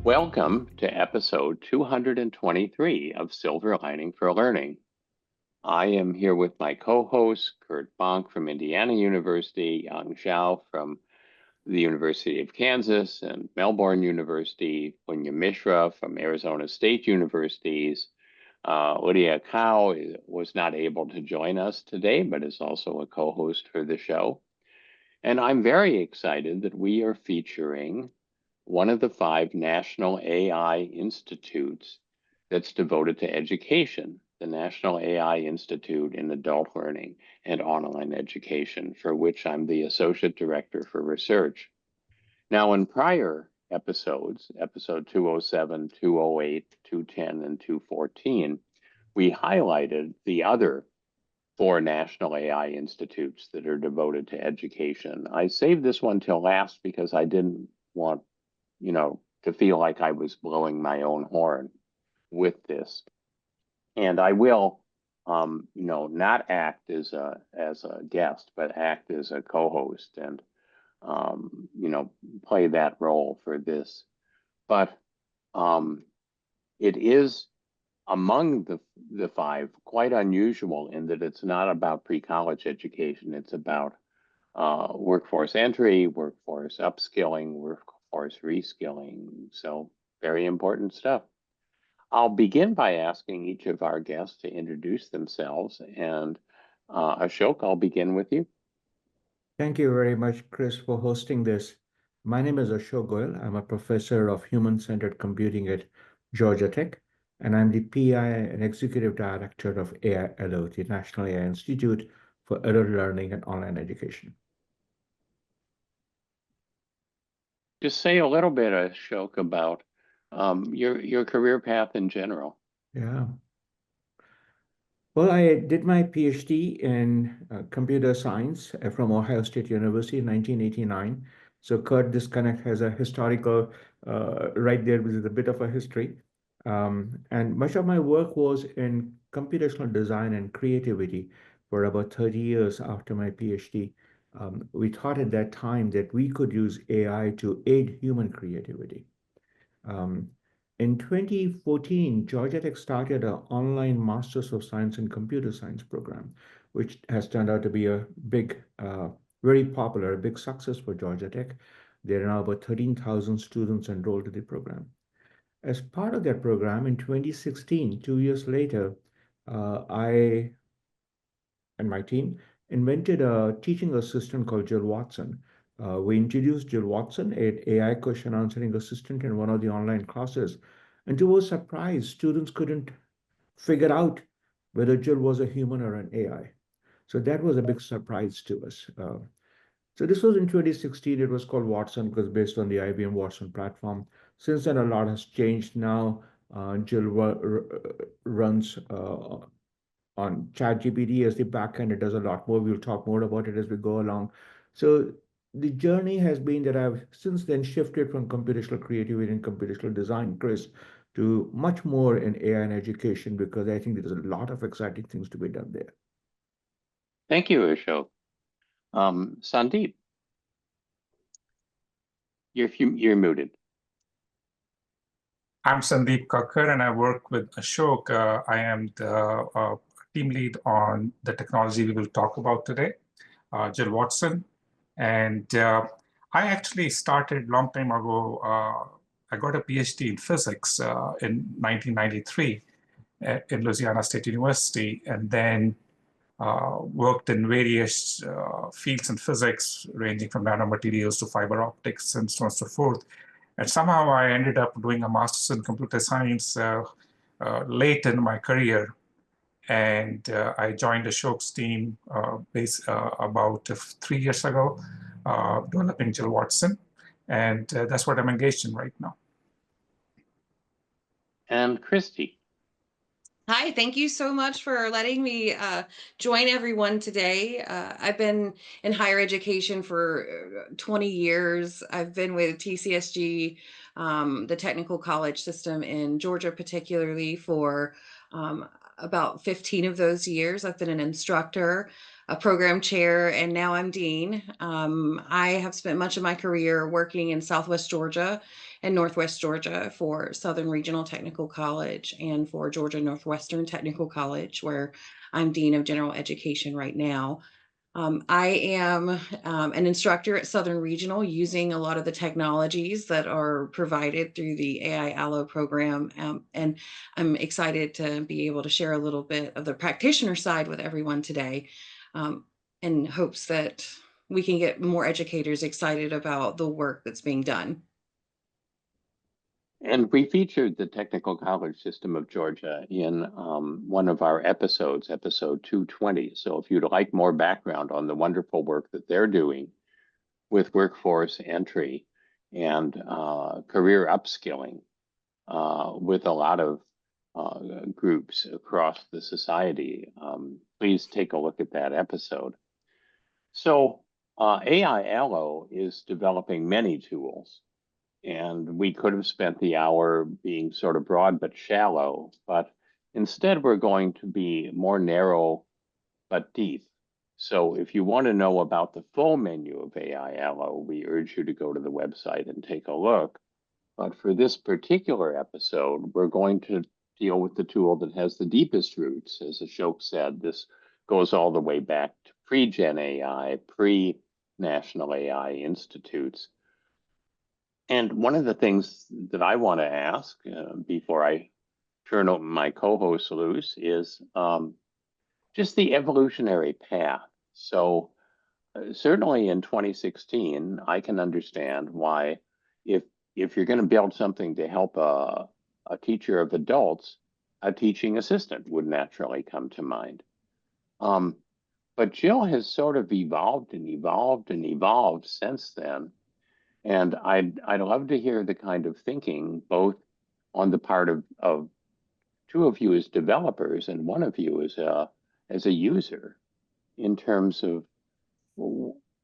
Welcome to episode 223 of Silver Lining for Learning. I am here with my co-host, Kurt Bonk from Indiana University, Yang Zhao from the University of Kansas and Melbourne University, Punya Mishra from Arizona State Universities. Lydia Kao was not able to join us today, but is also a co-host for the show. And I'm very excited that we are featuring one of the 5 national AI institutes that's devoted to education, the National AI Institute in Adult Learning and Online Education, for which I'm the Associate Director for Research. Now, in prior episodes, episode 207, 208, 210, and 214, we highlighted the other 4 national AI institutes that are devoted to education. I saved this one till last because I didn't want to feel like I was blowing my own horn with this. And I will, not act as a guest, but act as a co-host and, play that role for this. But it is among the 5 quite unusual in that it's not about pre-college education. It's about workforce entry, workforce upskilling, workforce reskilling. So very important stuff. I'll begin by asking each of our guests to introduce themselves. And Ashok, I'll begin with you. Thank you very much, Chris, for hosting this. My name is Ashok Goel. I'm a professor of human-centered computing at Georgia Tech, and I'm the PI and Executive Director of AI-ALOE, the National AI Institute for Adult Learning and Online Education. Just say a little bit, Ashok, about your career path in general. Yeah. Well, I did my PhD in computer science from Ohio State University in 1989. So Kurt Disconnect has a historical, right there, which is a bit of a history. And much of my work was in computational design and creativity for about 30 years after my PhD. We thought at that time that we could use AI to aid human creativity. Um, in 2014, Georgia Tech started an online Masters of Science in Computer Science program, which has turned out to be a big, very popular, a big success for Georgia Tech. There are now about 13,000 students enrolled in the program. As part of that program, in 2016, 2 years later, I and my team invented a teaching assistant called Jill Watson. We introduced Jill Watson, an AI question answering assistant in one of the online classes. And to our surprise, students couldn't figure out whether Jill was a human or an AI. So that was a big surprise to us. So this was in 2016. It was called Watson because based on the IBM Watson platform. Since then, a lot has changed. Now, Jill runs on ChatGPT as the backend. It does a lot more. We'll talk more about it as we go along. So the journey has been that I've since then shifted from computational creativity and computational design, Chris, to much more in AI and education because I think there's a lot of exciting things to be done there. Thank you, Ashok. Sandeep, you're muted. I'm Sandeep Kakar, and I work with Ashok. I am the team lead on the technology we will talk about today, Jill Watson. And I actually started a long time ago. I got a PhD in physics in 1993 in Louisiana State University, and then worked in various fields in physics, ranging from nanomaterials to fiber optics and so on and so forth. And somehow I ended up doing a master's in computer science late in my career. And I joined Ashok's team about 3 years ago, developing Jill Watson. And that's what I'm engaged in right now. And Kristy. Hi, thank you so much for letting me join everyone today. I've been in higher education for 20 years. I've been with TCSG, the technical college system in Georgia, particularly for about 15 of those years. I've been an instructor. a program chair, and now I'm dean. I have spent much of my career working in Southwest Georgia and Northwest Georgia for Southern Regional Technical College and for Georgia Northwestern Technical College, where I'm Dean of General Education right now. I am an instructor at Southern Regional using a lot of the technologies that are provided through the AI-ALOE program. And I'm excited to be able to share a little bit of the practitioner side with everyone today, in hopes that we can get more educators excited about the work that's being done. And we featured the Technical College System of Georgia in one of our episodes, episode 220. So if you'd like more background on the wonderful work that they're doing with workforce entry and career upskilling with a lot of groups across the society, please take a look at that episode. So AI-ALOE is developing many tools. And we could have spent the hour being sort of broad but shallow, but instead we're going to be more narrow but deep. So if you want to know about the full menu of AI-ALOE, we urge you to go to the website and take a look. But for this particular episode, we're going to deal with the tool that has the deepest roots. As Ashok said, this goes all the way back to pre-Gen AI, pre-National AI Institutes. And one of the things that I want to ask before I turn my co-host loose is just the evolutionary path. So certainly in 2016, I can understand why if you're going to build something to help a teacher of adults, a teaching assistant would naturally come to mind. But Jill has sort of evolved and evolved and evolved since then. And I'd love to hear the kind of thinking, both on the part of two of you as developers and one of you as a user, in terms of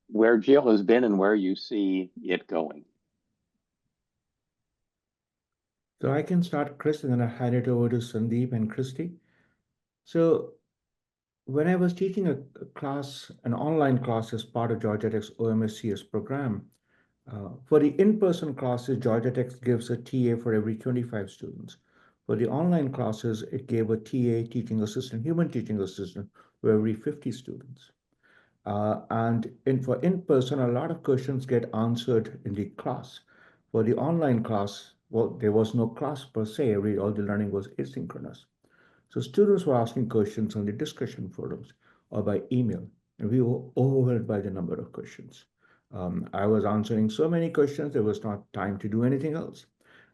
where Jill has been and where you see it going. So I can start, Chris, and then I'll hand it over to Sandeep and Kristy. So when I was teaching a class, an online class as part of Georgia Tech's OMSCS program, for the in-person classes, Georgia Tech gives a TA for every 25 students. For the online classes, it gave a TA, teaching assistant, human teaching assistant, for every 50 students. And for in-person, a lot of questions get answered in the class. For the online class, well, there was no class per se. All the learning was asynchronous. So students were asking questions on the discussion forums or by email, and we were overwhelmed by the number of questions. I was answering so many questions, there was not time to do anything else.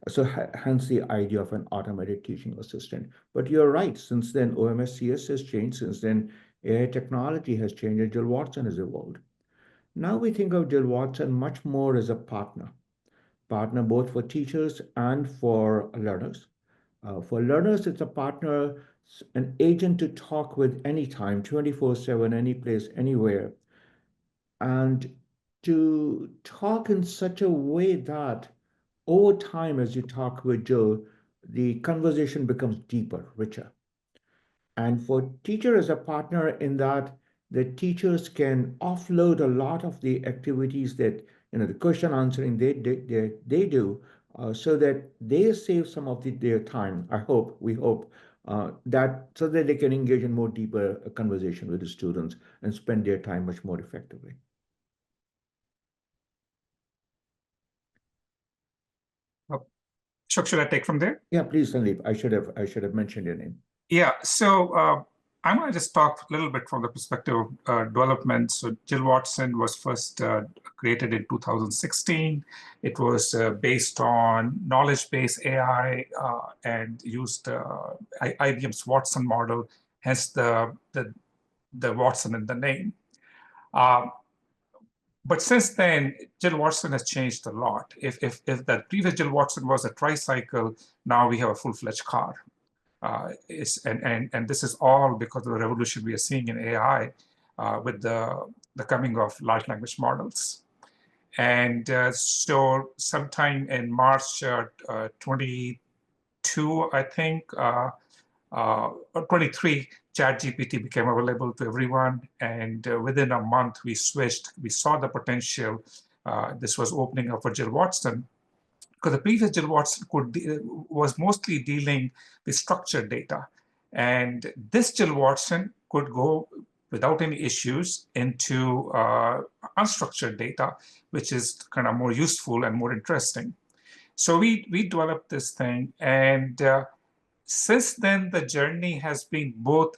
So hence the idea of an automated teaching assistant. But you're right, since then OMSCS has changed, since then AI technology has changed, and Jill Watson has evolved. Now we think of Jill Watson much more as a partner both for teachers and for learners. For learners, it's a partner, an agent to talk with anytime, 24/7, any place, anywhere. And to talk in such a way that over time, as you talk with Jill, the conversation becomes deeper, richer. And for teacher as a partner in that the teachers can offload a lot of the activities that, the question answering they do, so that they save some of their time. We hope, that so that they can engage in more deeper conversation with the students and spend their time much more effectively. Ashok, should I take from there? Yeah, please, Sandeep. I should have mentioned your name. Yeah, so I'm going to just talk a little bit from the perspective of development. So Jill Watson was first created in 2016. It was based on knowledge-based AI and used IBM's Watson model, hence the Watson in the name. But since then, Jill Watson has changed a lot. If the previous Jill Watson was a tricycle, now we have a full-fledged car. And this is all because of the revolution we are seeing in AI with the coming of large language models. And so sometime in March 22, I think, or 23, ChatGPT became available to everyone, and within a month we switched. We saw the potential. This was opening up for Jill Watson, because the previous Jill Watson was mostly dealing with structured data. And this Jill Watson could go without any issues into unstructured data, which is kind of more useful and more interesting. So we developed this thing, and since then the journey has been both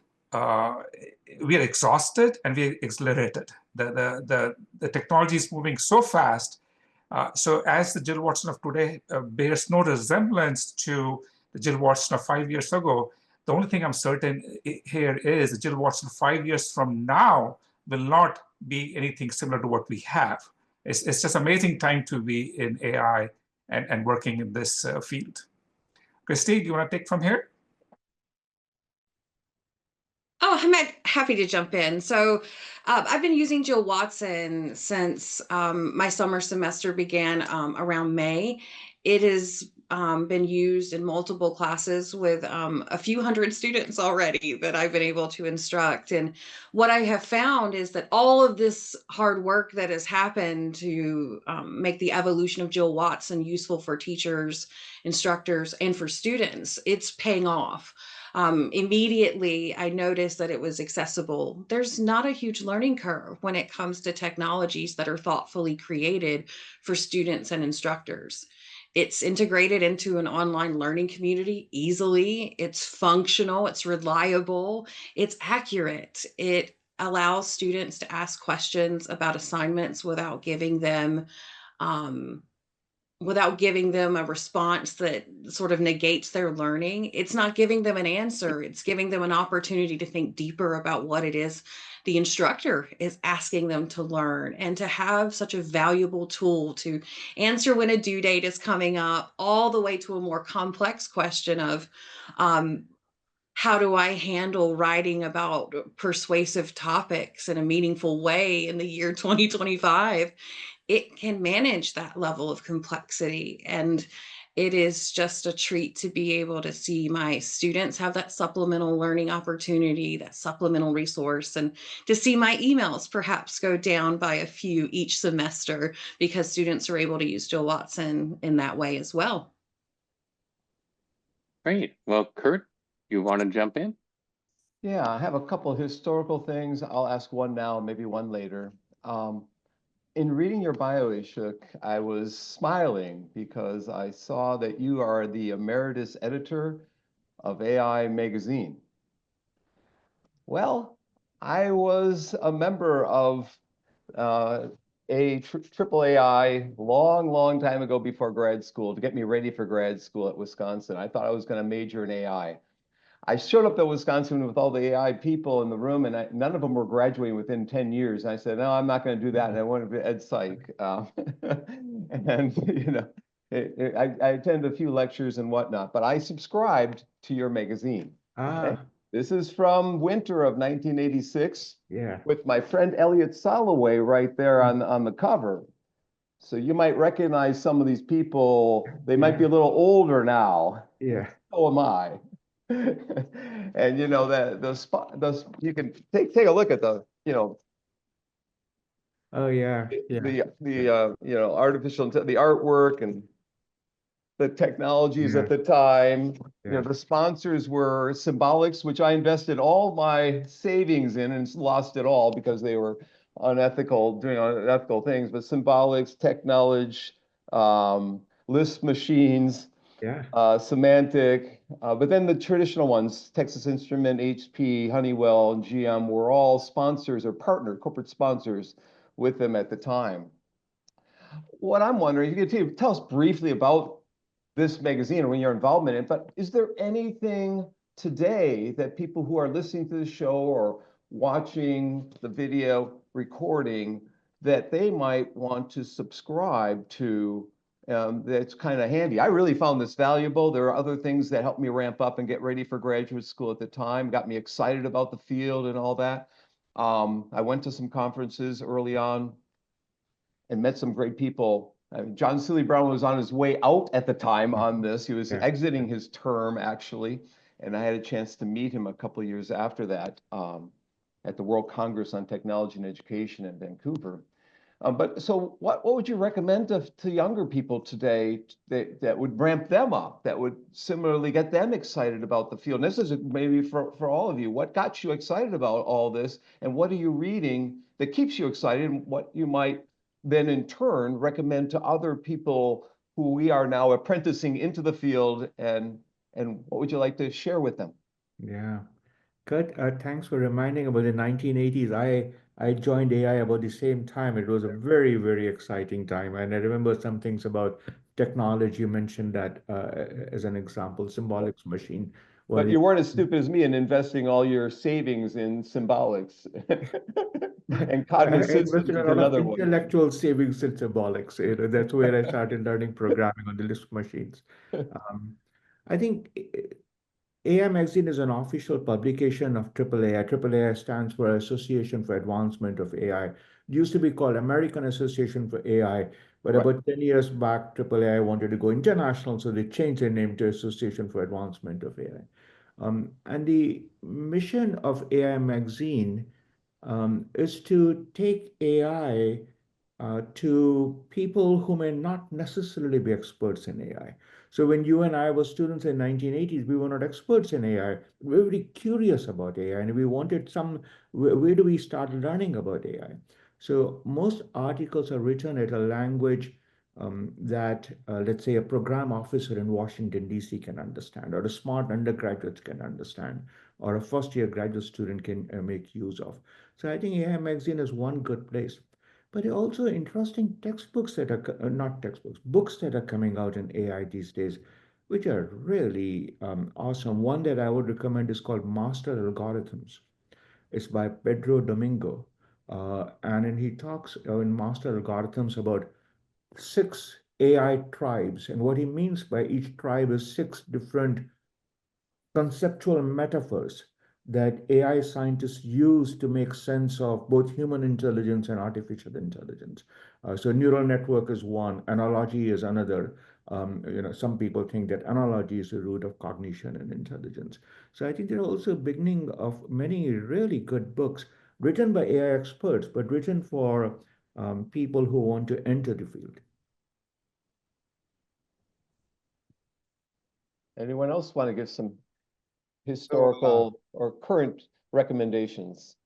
we are exhausted and we are exhilarated. The technology is moving so fast. So as the Jill Watson of today bears no resemblance to the Jill Watson of 5 years ago, the only thing I'm certain here is the Jill Watson 5 years from now will not be anything similar to what we have. It's just amazing time to be in AI and working in this field. Kristy, do you want to take from here? Oh, I'm happy to jump in. So I've been using Jill Watson since my summer semester began around May. It has been used in multiple classes with a few hundred students already that I've been able to instruct. And what I have found is that all of this hard work that has happened to make the evolution of Jill Watson useful for teachers, instructors, and for students, it's paying off. Immediately, I noticed that it was accessible. There's not a huge learning curve when it comes to technologies that are thoughtfully created for students and instructors. It's integrated into an online learning community easily. It's functional, it's reliable, it's accurate. It allows students to ask questions about assignments without giving them a response that sort of negates their learning. It's not giving them an answer. It's giving them an opportunity to think deeper about what it is the instructor is asking them to learn, and to have such a valuable tool to answer when a due date is coming up, all the way to a more complex question of how do I handle writing about persuasive topics in a meaningful way in the year 2025? It can manage that level of complexity. And it is just a treat to be able to see my students have that supplemental learning opportunity, that supplemental resource, and to see my emails perhaps go down by a few each semester because students are able to use Jill Watson in that way as well. Great. Well, Kurt, you want to jump in? Yeah, I have a couple of historical things. I'll ask one now, maybe one later. In reading your bio, Ashok, I was smiling because I saw that you are the emeritus editor of AI magazine. Well, I was a member of triple AI long time ago before grad school to get me ready for grad school at Wisconsin. I thought I was going to major in AI. I showed up at Wisconsin with all the AI people in the room, and none of them were graduating within 10 years. And I said, no, I'm not going to do that. And I went to Ed Psych. And, you know, I attended a few lectures and whatnot, but I subscribed to your magazine. Okay? This is from winter of 1986. Yeah. With my friend Elliot Soloway right there on the cover. So you might recognize some of these people. They might be a little older now. Yeah. So am I. And you know that those you can take a look at the Oh yeah. the artificial the artwork and the technologies at the time. You know, the sponsors were Symbolics, which I invested all my savings in and lost it all because they were unethical, doing unethical things. But Symbolics, Technology, Lisp Machines. Semantic, but then the traditional ones, Texas Instrument, HP, Honeywell, and GM were all sponsors or corporate sponsors with them at the time. What I'm wondering, you can tell us briefly about this magazine and your involvement in it, but is there anything today that people who are listening to the show or watching the video recording that they might want to subscribe to? That's kind of handy. I really found this valuable. There are other things that helped me ramp up and get ready for graduate school at the time, got me excited about the field and all that. I went to some conferences early on and met some great people. I mean, John Seeley Brown was on his way out at the time on this. He was exiting his term, actually. And I had a chance to meet him a couple of years after that at the World Congress on Technology and Education in Vancouver. But so what would you recommend to younger people today that would ramp them up, that would similarly get them excited about the field? And this is maybe for all of you. What got you excited about all this? And what are you reading that keeps you excited? And what you might then in turn recommend to other people who we are now apprenticing into the field, and what would you like to share with them? Yeah. Kurt, thanks for reminding about the 1980s. I joined AI about the same time. It was a very, very exciting time. And I remember some things about technology. You mentioned that as an example, symbolics machine. But you weren't as stupid as me in investing all your savings in symbolics. And I cognitive systems invested is a lot of another one. intellectual savings in symbolics. That's where I started learning programming on the Lisp machines. I think AI Magazine is an official publication of AAA. AAA stands for Association for Advancement of AI. It used to be called American Association for AI, but Right. about 10 years back, AAA wanted to go international, so they changed their name to Association for Advancement of AI. And the mission of AI Magazine is to take AI to people who may not necessarily be experts in AI. So when you and I were students in 1980s, we were not experts in AI. We were very curious about AI, and we wanted where do we start learning about AI? So most articles are written at a language that, let's say, a program officer in Washington, D.C. can understand, or a smart undergraduate can understand, or a first-year graduate student can make use of. So I think AI Magazine is one good place. But there are also interesting textbooks that are not textbooks, books that are coming out in AI these days, which are really awesome. One that I would recommend is called Master Algorithms. It's by Pedro Domingo. And then he talks in Master Algorithms about 6 AI tribes. And what he means by each tribe is 6 different conceptual metaphors that AI scientists use to make sense of both human intelligence and artificial intelligence. So neural network is one, analogy is another. Some people think that analogy is the root of cognition and intelligence. So I think there are also beginning of many really good books written by AI experts, but written for people who want to enter the field. Anyone else want to give some historical or current recommendations?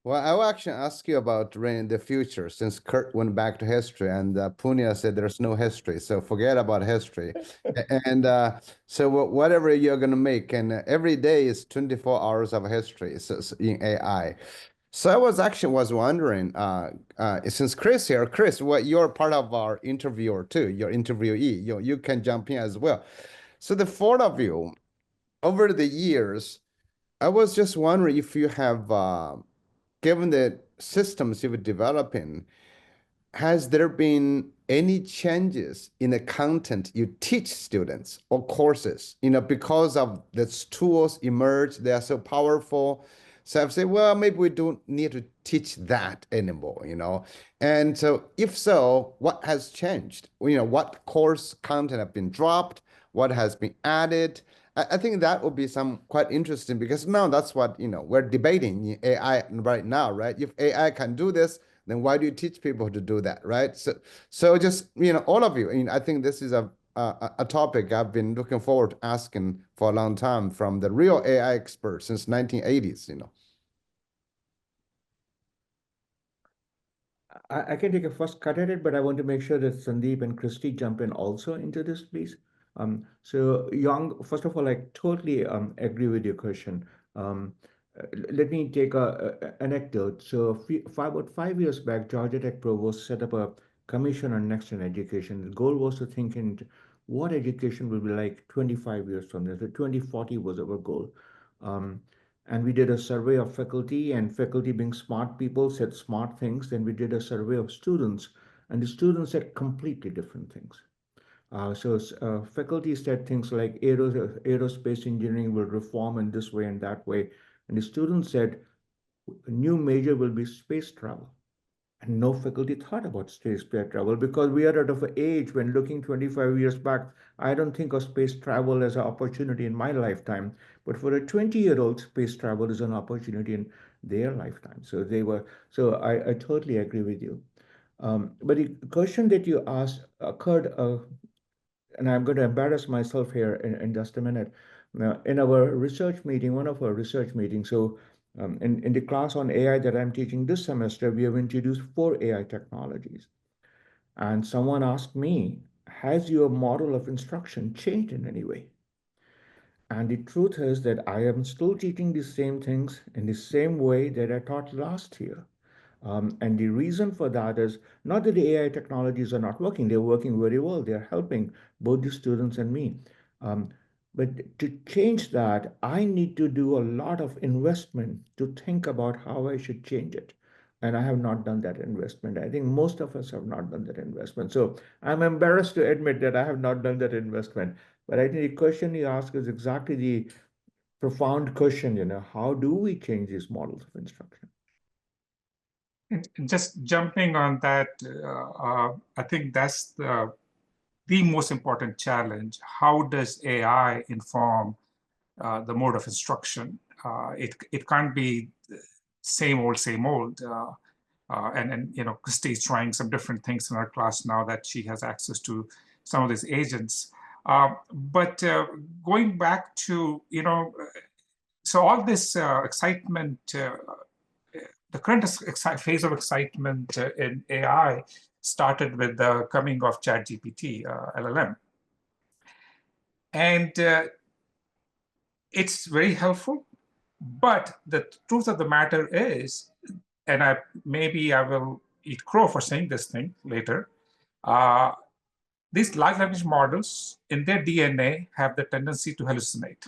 Well, I will actually ask you about Rain in the future, since Kurt went back to history and Punya said there's no history, so forget about history. And so whatever you're going to make, and every day is 24 hours of history in AI. So I was wondering, since Chris here, Chris, you're part of our interviewer too, your interviewee, you can jump in as well. So the four of you, over the years, I was just wondering if you have, given the systems you've developing, has there been any changes in the content you teach students or courses, because of these tools emerge, they are so powerful. So I've said, well, maybe we don't need to teach that anymore, And so if so, what has changed? What course content have been dropped? What has been added? I think that would be some quite interesting, because now that's what, we're debating in AI right now, right? If AI can do this, then why do you teach people to do that, right? So just, all of you, I think this is a topic I've been looking forward to asking for a long time from the real AI experts since 1980s, I can take a first cut at it, but I want to make sure that Sandeep and Kristy jump in also into this, please. So Young, first of all, I totally agree with your question. Let me take a anecdote. So about 5 years back, Georgia Tech Provost set up a commission on next-gen education. The goal was to think into what education will be like 25 years from now. So 2040 was our goal. And we did a survey of faculty, and faculty, being smart people, said smart things. Then we did a survey of students, and the students said completely different things. Faculty said things like aerospace engineering will reform in this way and that way. And the students said a new major will be space travel. And no faculty thought about space travel because we are at of an age when looking 25 years back, I don't think of space travel as an opportunity in my lifetime. But for a 20-year-old, space travel is an opportunity in their lifetime. So I totally agree with you. But the question that you asked occurred, and I'm going to embarrass myself here in just a minute. Now, in our research meeting, one of our research meetings, in the class on AI that I'm teaching this semester, we have introduced 4 AI technologies. And someone asked me, has your model of instruction changed in any way? And the truth is that I am still teaching the same things in the same way that I taught last year. And the reason for that is not that the AI technologies are not working, they're working very well. They're helping both the students and me. Um, but to change that, I need to do a lot of investment to think about how I should change it. And I have not done that investment. I think most of us have not done that investment. So I'm embarrassed to admit that I have not done that investment. But I think the question you ask is exactly the profound question, how do we change these models of instruction? Just jumping on that, I think that's the most important challenge. How does AI inform the mode of instruction? It can't be same old, same old. And Kristy is trying some different things in her class now that she has access to some of these agents. But going back to, so all this excitement, the current phase of excitement in AI started with the coming of ChatGPT, LLM. And it's very helpful. But the truth of the matter is, and maybe I will eat crow for saying this thing later, these large language models in their DNA have the tendency to hallucinate.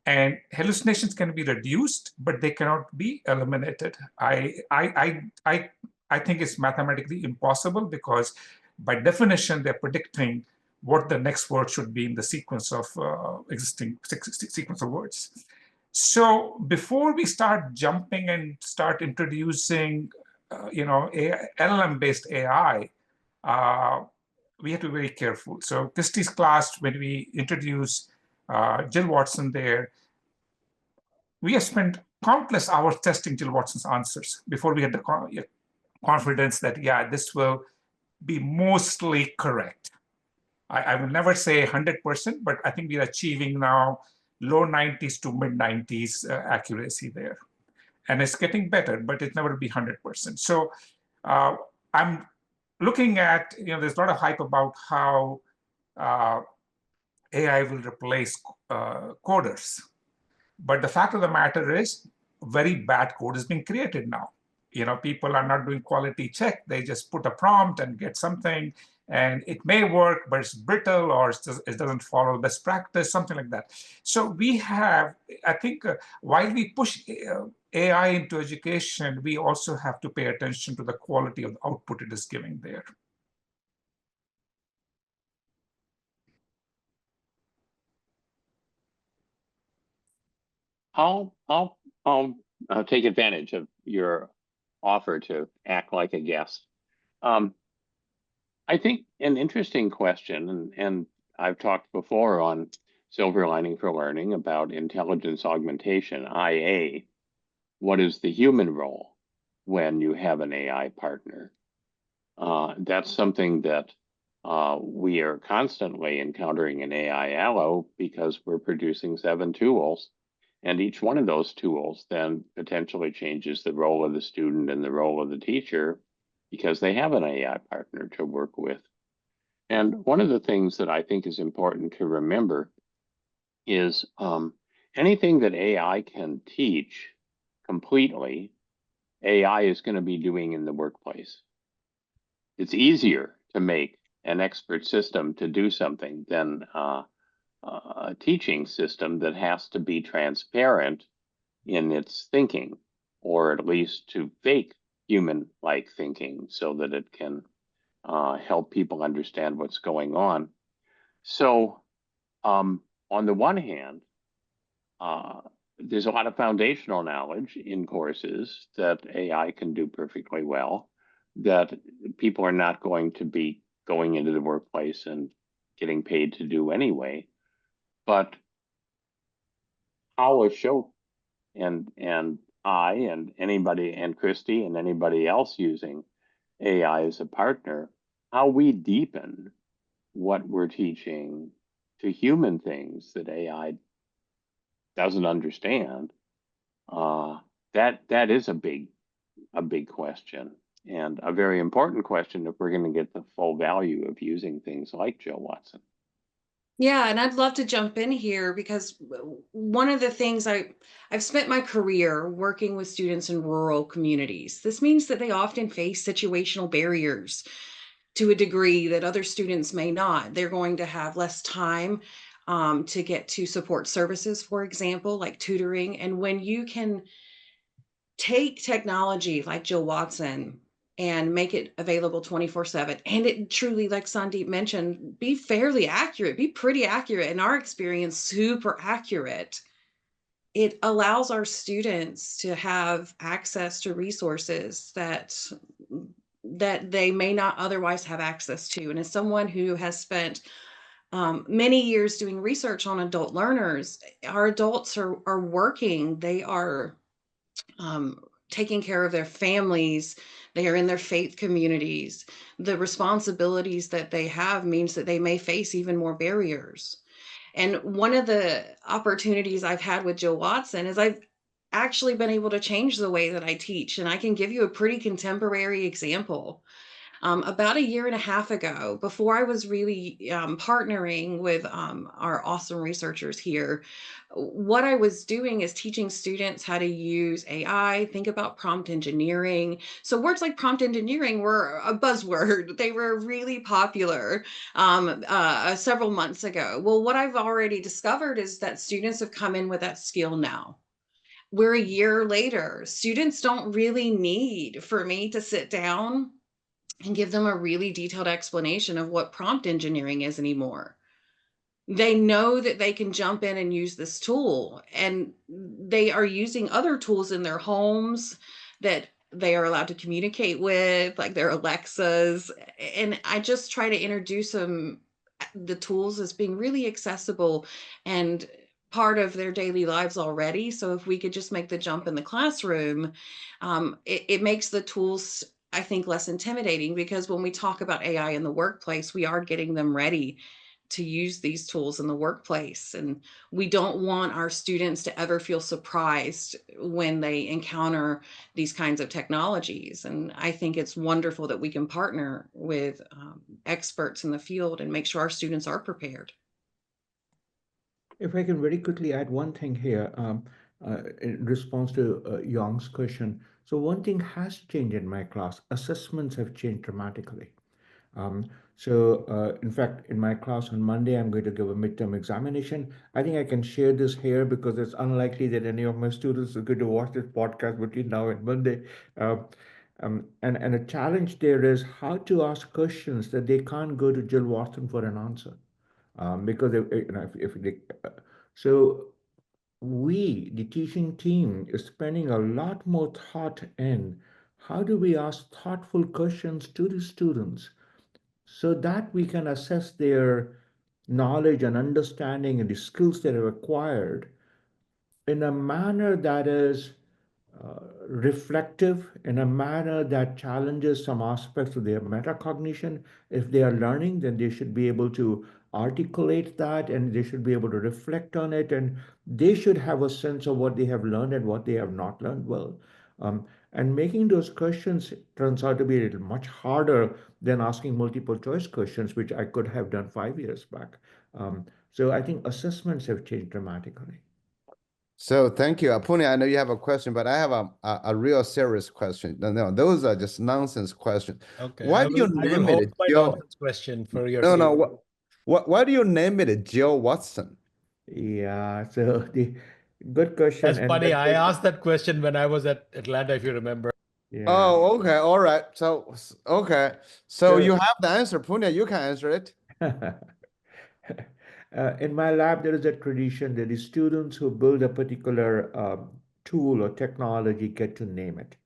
And hallucinations can be reduced, but they cannot be eliminated. I think it's mathematically impossible because by definition, they're predicting what the next word should be in the sequence of existing sequence of words. So before we start jumping and start introducing, LLM-based AI, we have to be very careful. So Kristy's class, when we introduce Jill Watson there, we have spent countless hours testing Jill Watson's answers before we had the confidence that, yeah, this will be mostly correct. I will never say 100%, but I think we're achieving now low 90s to mid 90s accuracy there. And it's getting better, but it never be 100%. So I'm looking at, there's a lot of hype about how AI will replace coders. But the fact of the matter is, very bad code is being created now. People are not doing quality check. They just put a prompt and get something, and it may work, but it's brittle or it doesn't follow best practice, something like that. So we have, I think, while we push AI into education, we also have to pay attention to the quality of the output it is giving there. I'll take advantage of your offer to act like a guest. I think an interesting question, and I've talked before on Silver Lining for Learning about intelligence augmentation, IA. What is the human role when you have an AI partner? That's something that we are constantly encountering in AI-ALOE because we're producing 7 tools. And each one of those tools then potentially changes the role of the student and the role of the teacher because they have an AI partner to work with. And one of the things that I think is important to remember is anything that AI can teach completely, AI is going to be doing in the workplace. It's easier to make an expert system to do something than a teaching system that has to be transparent in its thinking, or at least to fake human-like thinking so that it can help people understand what's going on. So on the one hand, there's a lot of foundational knowledge in courses that AI can do perfectly well, that people are not going to be going into the workplace and getting paid to do anyway. But how Ashok and I and anybody and Kristy and anybody else using AI as a partner, how we deepen what we're teaching to human things that AI doesn't understand, that is a big question, and a very important question if we're going to get the full value of using things like Jill Watson. Yeah, and I'd love to jump in here because one of the things I've spent my career working with students in rural communities. This means that they often face situational barriers to a degree that other students may not. They're going to have less time to get to support services, for example, like tutoring. And when you can take technology like Jill Watson and make it available 24/7, and it truly, like Sandeep mentioned, be fairly accurate, be pretty accurate, in our experience, super accurate. It allows our students to have access to resources that they may not otherwise have access to. And as someone who has spent many years doing research on adult learners, our adults are working, they are taking care of their families, they are in their faith communities. The responsibilities that they have means that they may face even more barriers. And one of the opportunities I've had with Jill Watson is I've actually been able to change the way that I teach. And I can give you a pretty contemporary example. About a year and a half ago, before I was really partnering with our awesome researchers here, what I was doing is teaching students how to use AI, think about prompt engineering. So words like prompt engineering were a buzzword. They were really popular several months ago. Well, what I've already discovered is that students have come in with that skill now. We're a year later. Students don't really need for me to sit down and give them a really detailed explanation of what prompt engineering is anymore. They know that they can jump in and use this tool, and they are using other tools in their homes that they are allowed to communicate with, like their Alexas. And I just try to introduce them the tools as being really accessible and part of their daily lives already. So if we could just make the jump in the classroom, it makes the tools, I think, less intimidating, because when we talk about AI in the workplace, we are getting them ready to use these tools in the workplace. And we don't want our students to ever feel surprised when they encounter these kinds of technologies. And I think it's wonderful that we can partner with experts in the field and make sure our students are prepared. If I can very quickly add one thing here, in response to Yong's question. So one thing has changed in my class. Assessments have changed dramatically. In fact, in my class on Monday, I'm going to give a midterm examination. I think I can share this here because it's unlikely that any of my students are going to watch this podcast between now and Monday. And a challenge there is how to ask questions that they can't go to Jill Watson for an answer. Because if they, so we, the teaching team, is spending a lot more thought in how do we ask thoughtful questions to the students so that we can assess their knowledge and understanding and the skills they have acquired in a manner that is reflective, in a manner that challenges some aspects of their metacognition. If they are learning, then they should be able to articulate that and they should be able to reflect on it, and they should have a sense of what they have learned and what they have not learned well. And making those questions turns out to be a little much harder than asking multiple choice questions, which I could have done 5 years back. So I think assessments have changed dramatically. So thank you. Pune, I know you have a question, but I have a real serious question. No, those are just nonsense questions. Okay. Why do you name it my Jill? nonsense question for your No. Why do you name it Jill Watson? Yeah, so the good question. That's funny. I asked that question when I was at Atlanta, if you remember. Yeah. Oh, okay. All right. So, okay. So you have the answer, Pune. You can answer it. In my lab, there is a tradition that the students who build a particular tool or technology get to name it.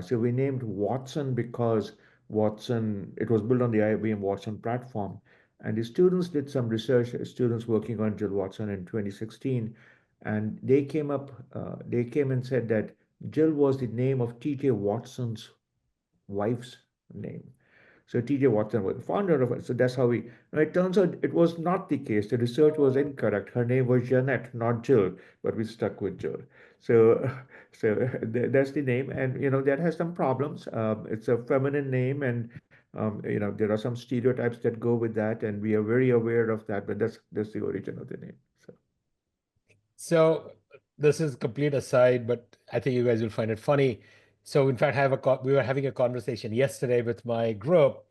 So we named Watson because Watson, it was built on the IBM Watson platform. And the students did some research, students working on Jill Watson in 2016, and they came and said that Jill was the name of TJ Watson's wife's name. So T.J. Watson was the founder of it. So that's how we. And it turns out it was not the case. The research was incorrect. Her name was Jeanette, not Jill, but we stuck with Jill. So, that's the name, and that has some problems. It's a feminine name, and there are some stereotypes that go with that, and we are very aware of that. But that's the origin of the name. So this is complete aside, but I think you guys will find it funny. So in fact, we were having a conversation yesterday with my group,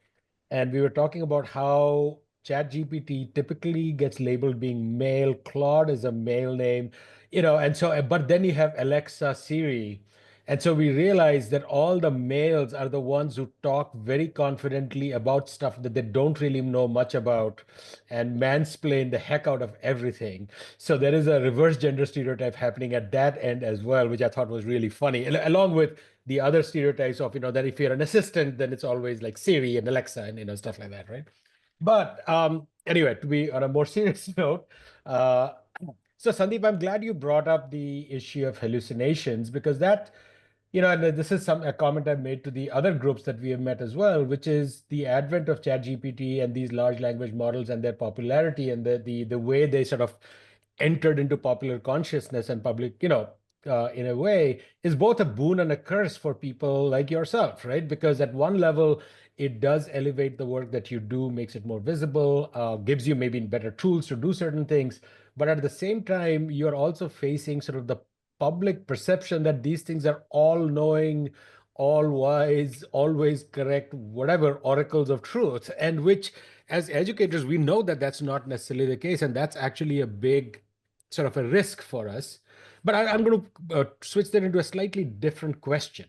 and we were talking about how ChatGPT typically gets labeled being male. Claude is a male name, and so, but then you have Alexa, Siri. And so we realized that all the males are the ones who talk very confidently about stuff that they don't really know much about and mansplain the heck out of everything. So there is a reverse gender stereotype happening at that end as well, which I thought was really funny, along with the other stereotypes of, that if you're an assistant, then it's always like Siri and Alexa and, stuff like that, right? But anyway, to be on a more serious note, so Sandeep, I'm glad you brought up the issue of hallucinations, because that, and this is a comment I've made to the other groups that we have met as well, which is the advent of ChatGPT and these large language models and their popularity and the way they sort of entered into popular consciousness and public, in a way, is both a boon and a curse for people like yourself, right? Because at one level, it does elevate the work that you do, makes it more visible, gives you maybe better tools to do certain things. But at the same time, you're also facing sort of the public perception that these things are all knowing, all wise, always correct, whatever oracles of truth, and which as educators, we know that that's not necessarily the case. And that's actually a big sort of a risk for us. But I'm going to switch that into a slightly different question,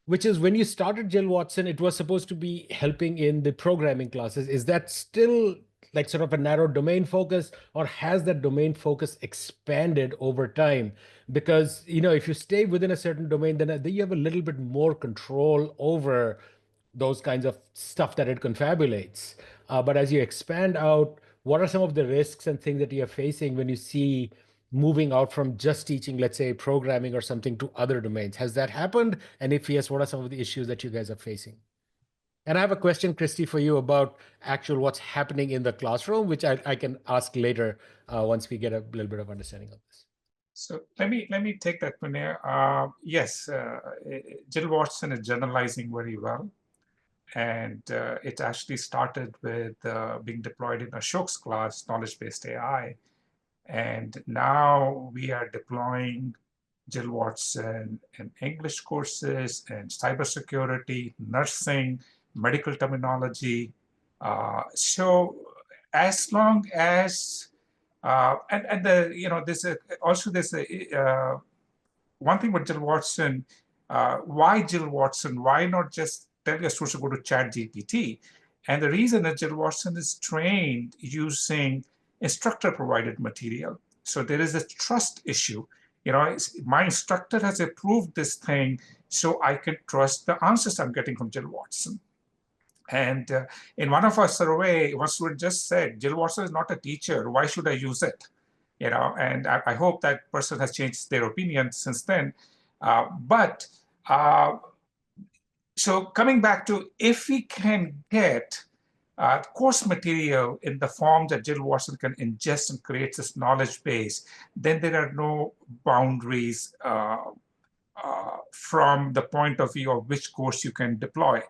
which is when you started Jill Watson, it was supposed to be helping in the programming classes. Is that still like sort of a narrow domain focus, or has that domain focus expanded over time? Because, if you stay within a certain domain, then you have a little bit more control over those kinds of stuff that it confabulates. But as you expand out, what are some of the risks and things that you're facing when you see moving out from just teaching, let's say, programming or something to other domains? Has that happened? And if yes, what are some of the issues that you guys are facing? And I have a question, Kristy, for you about actual what's happening in the classroom, which I can ask later once we get a little bit of understanding of this. So let me take that one here. Yes, Jill Watson is generalizing very well. And it actually started with being deployed in Ashok's class, knowledge-based AI. And now we are deploying Jill Watson in English courses and cybersecurity, nursing, medical terminology. So as long as, and there's one thing with Jill Watson, why Jill Watson? Why not just tell your students to go to ChatGPT? And the reason that Jill Watson is trained using instructor-provided material. So there is a trust issue. My instructor has approved this thing, so I can trust the answers I'm getting from Jill Watson. And in one of our survey, one student just said, Jill Watson is not a teacher. Why should I use it? And I hope that person has changed their opinion since then. So coming back to, if we can get course material in the form that Jill Watson can ingest and create this knowledge base, then there are no boundaries from the point of view of which course you can deploy.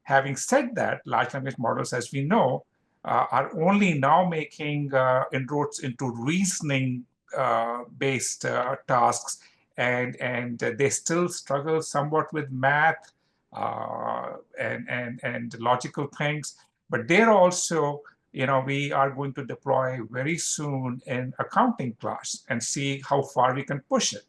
Having said that, large language models, as we know, are only now making inroads into reasoning-based tasks, and they still struggle somewhat with math and logical things. But they're also, we are going to deploy very soon in accounting class and see how far we can push it.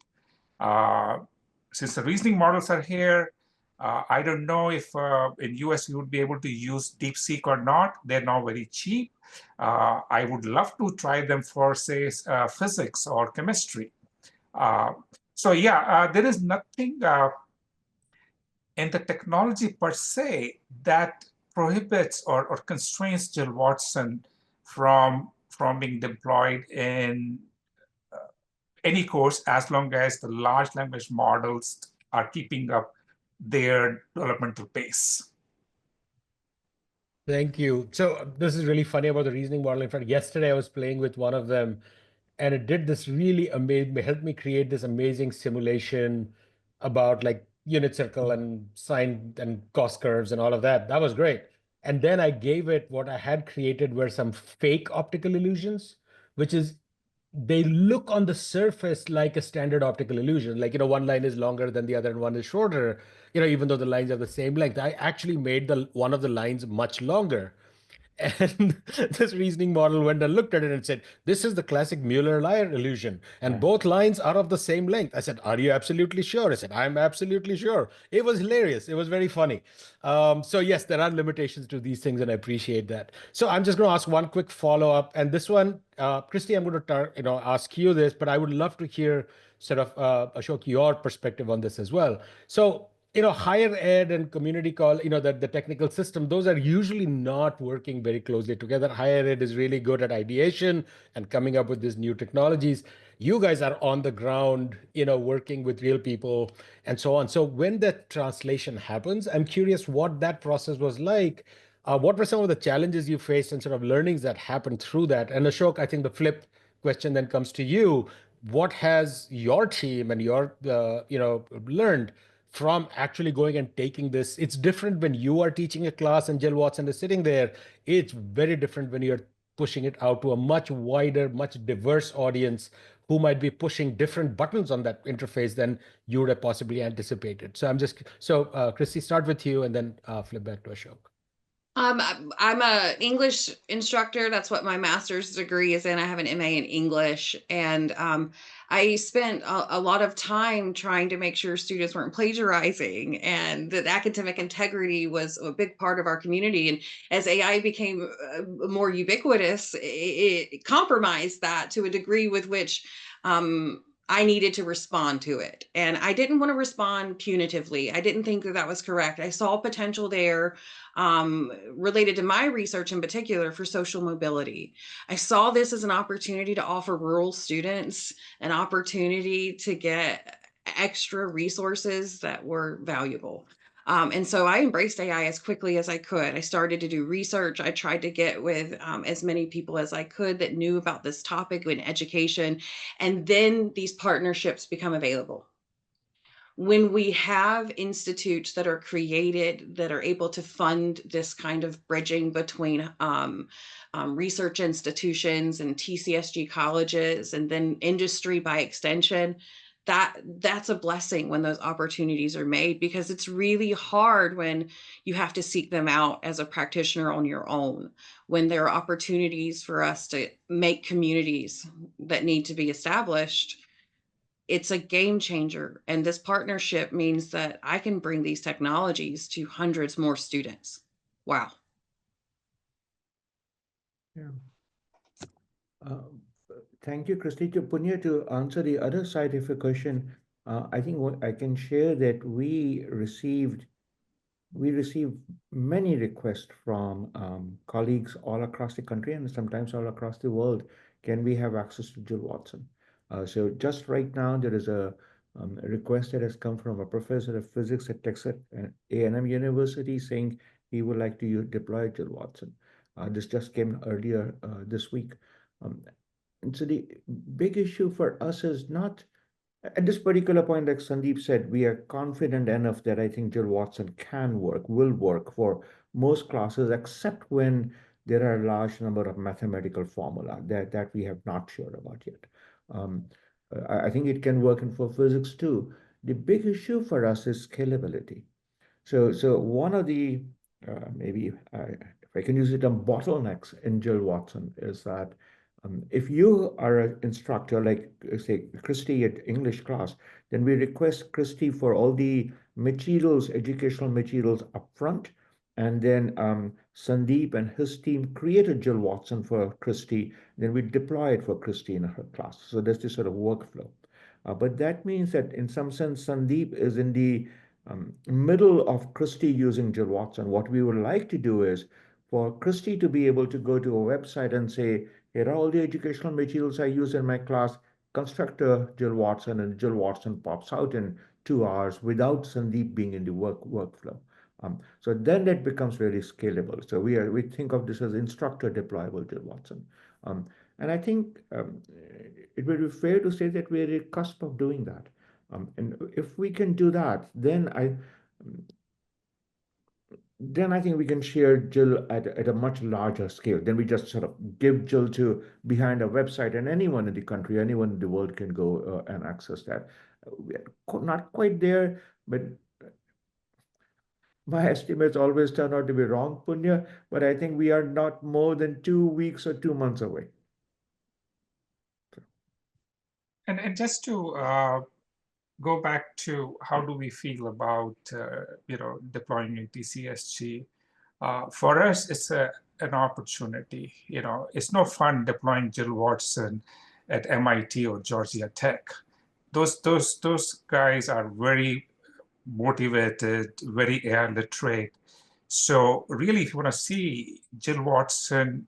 Since the reasoning models are here, I don't know if in US you would be able to use DeepSeek or not. They're now very cheap. I would love to try them for, say, physics or chemistry. So yeah, there is nothing in the technology per se that prohibits or constrains Jill Watson from being deployed in any course, as long as the large language models are keeping up their developmental pace. Thank you. So this is really funny about the reasoning model. In fact, yesterday I was playing with one of them, and it did this really amazing, helped me create this amazing simulation about like unit circle and sine and cost curves and all of that. That was great. And then I gave it what I had created were some fake optical illusions, which is they look on the surface like a standard optical illusion. Like, one line is longer than the other and one is shorter, even though the lines are the same length. I actually made one of the lines much longer. And this reasoning model went and looked at it and said, this is the classic Mueller-Lyer illusion. And both lines are of the same length. I said, are you absolutely sure? I said, I'm absolutely sure. It was hilarious. It was very funny. So yes, there are limitations to these things, and I appreciate that. So I'm just going to ask one quick follow-up. And this one, Kristy, I'm going to ask you this, but I would love to hear sort of, Ashok, your perspective on this as well. So higher ed and community college, that the technical system, those are usually not working very closely together. Higher ed is really good at ideation and coming up with these new technologies. You guys are on the ground, working with real people and so on. So when that translation happens, I'm curious what that process was like. What were some of the challenges you faced and sort of learnings that happened through that? And Ashok, I think the flip question then comes to you. What has your team and your, learned from actually going and taking this? It's different when you are teaching a class and Jill Watson is sitting there. It's very different when you're pushing it out to a much wider, much diverse audience who might be pushing different buttons on that interface than you would have possibly anticipated. So Kristy, start with you and then flip back to Ashok. I'm a English instructor. That's what my master's degree is in. I have an MA in English, and I spent a lot of time trying to make sure students weren't plagiarizing, and that academic integrity was a big part of our community. And as AI became more ubiquitous, it compromised that to a degree with which I needed to respond to it. And I didn't want to respond punitively. I didn't think that that was correct. I saw potential there related to my research in particular for social mobility. I saw this as an opportunity to offer rural students an opportunity to get extra resources that were valuable. And so I embraced AI as quickly as I could. I started to do research. I tried to get with as many people as I could that knew about this topic in education. And then these partnerships become available. When we have institutes that are created that are able to fund this kind of bridging between research institutions and TCSG colleges and then industry by extension, that's a blessing when those opportunities are made, because it's really hard when you have to seek them out as a practitioner on your own, when there are opportunities for us to make communities that need to be established. It's a game changer. And this partnership means that I can bring these technologies to hundreds more students. Wow. Yeah. Thank you, Kristy. To Punya, to answer the other side of your question, I think what I can share that we received many requests from colleagues all across the country and sometimes all across the world. Can we have access to Jill Watson? So just right now, there is a request that has come from a professor of physics at Texas A&M University saying he would like to deploy Jill Watson. This just came earlier this week. And so the big issue for us is not at this particular point, like Sandeep said, we are confident enough that I think Jill Watson will work for most classes, except when there are a large number of mathematical formula that we have not sure about yet. I think it can work for physics too. The big issue for us is scalability. So one of the maybe if I can use it on bottlenecks in Jill Watson is that If you are an instructor, like say Kristy at English class, then we request Kristy for all the materials, educational materials upfront, and then Sandeep and his team create a Jill Watson for Kristy. Then we deploy it for Kristy in her class. So that's the sort of workflow. But that means that in some sense, Sandeep is in the middle of Kristy using Jill Watson. What we would like to do is for Kristy to be able to go to a website and say, here are all the educational materials I use in my class, construct a Jill Watson, and Jill Watson pops out in 2 hours without Sandeep being in the workflow. So then that becomes very scalable. So we think of this as instructor deployable Jill Watson. And I think it would be fair to say that we're at the cusp of doing that. And if we can do that, then I think we can share Jill at a much larger scale. Then we just sort of give Jill to behind a website, and anyone in the country, anyone in the world can go and access that. We're not quite there, but my estimates always turn out to be wrong, Punya, but I think we are not more than 2 weeks or 2 months away. And just to go back to how do we feel about deploying in TCSG? For us, it's an opportunity. It's no fun deploying Jill Watson at MIT or Georgia Tech. Those guys are very motivated, very AI literate. So really, if you want to see Jill Watson,